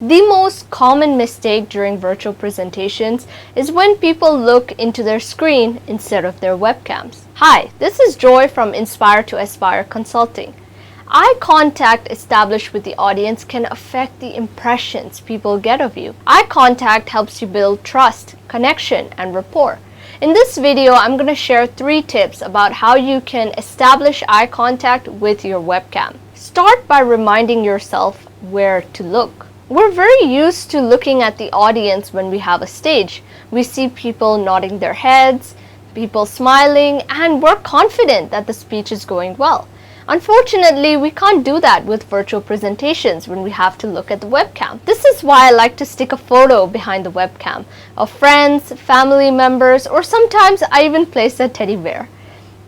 The most common mistake during virtual presentations is when people look into their screen instead of their webcams. Hi, this is Joy from Inspire to Aspire Consulting. Eye contact established with the audience can affect the impressions people get of you. Eye contact helps you build trust, connection, and rapport. In this video, I'm going to share 3 tips about how you can establish eye contact with your webcam. Start by reminding yourself where to look. We're very used to looking at the audience when we have a stage. We see people nodding their heads, people smiling, and we're confident that the speech is going well. Unfortunately, we can't do that with virtual presentations when we have to look at the webcam. This is why I like to stick a photo behind the webcam of friends, family members, or sometimes I even place a teddy bear.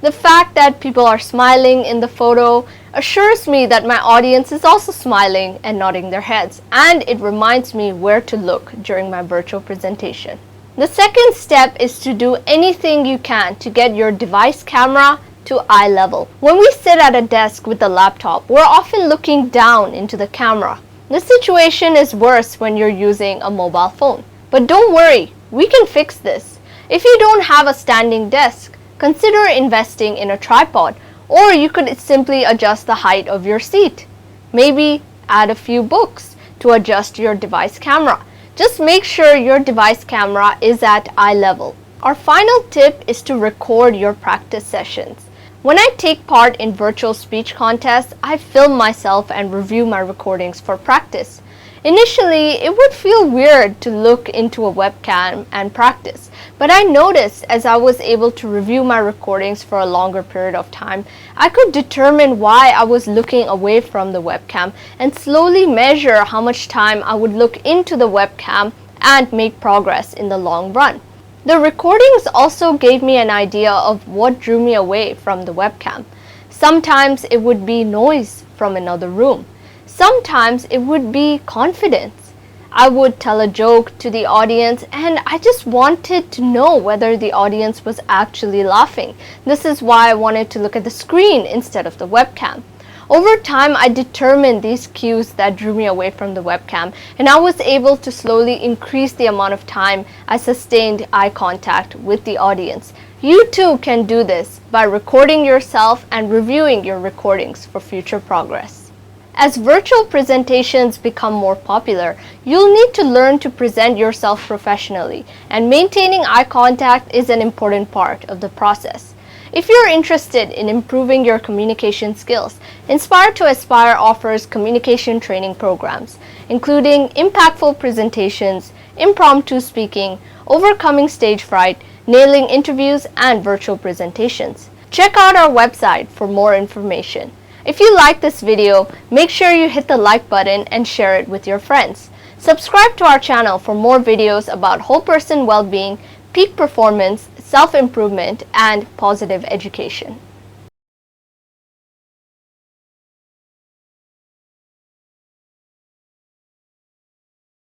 The fact that people are smiling in the photo assures me that my audience is also smiling and nodding their heads, and it reminds me where to look during my virtual presentation. The second step is to do anything you can to get your device camera to eye level. When we sit at a desk with a laptop, we're often looking down into the camera. The situation is worse when you're using a mobile phone. But don't worry, we can fix this. If you don't have a standing desk, consider investing in a tripod, or you could simply adjust the height of your seat. Maybe add a few books to adjust your device camera. Just make sure your device camera is at eye level. Our final tip is to record your practice sessions. When I take part in virtual speech contests, I film myself and review my recordings for practice. Initially, it would feel weird to look into a webcam and practice, but I noticed as I was able to review my recordings for a longer period of time, I could determine why I was looking away from the webcam and slowly measure how much time I would look into the webcam and make progress in the long run. The recordings also gave me an idea of what drew me away from the webcam. Sometimes it would be noise from another room. Sometimes it would be confidence. I would tell a joke to the audience and I just wanted to know whether the audience was actually laughing. This is why I wanted to look at the screen instead of the webcam. Over time, I determined these cues that drew me away from the webcam, and I was able to slowly increase the amount of time I sustained eye contact with the audience. You too can do this by recording yourself and reviewing your recordings for future progress. As virtual presentations become more popular, you'll need to learn to present yourself professionally, and maintaining eye contact is an important part of the process. If you're interested in improving your communication skills, Inspire to Aspire offers communication training programs, including impactful presentations, impromptu speaking, overcoming stage fright, nailing interviews, and virtual presentations. Check out our website for more information. If you like this video, make sure you hit the like button and share it with your friends. Subscribe to our channel for more videos about whole person well-being, peak performance, self-improvement, and positive education.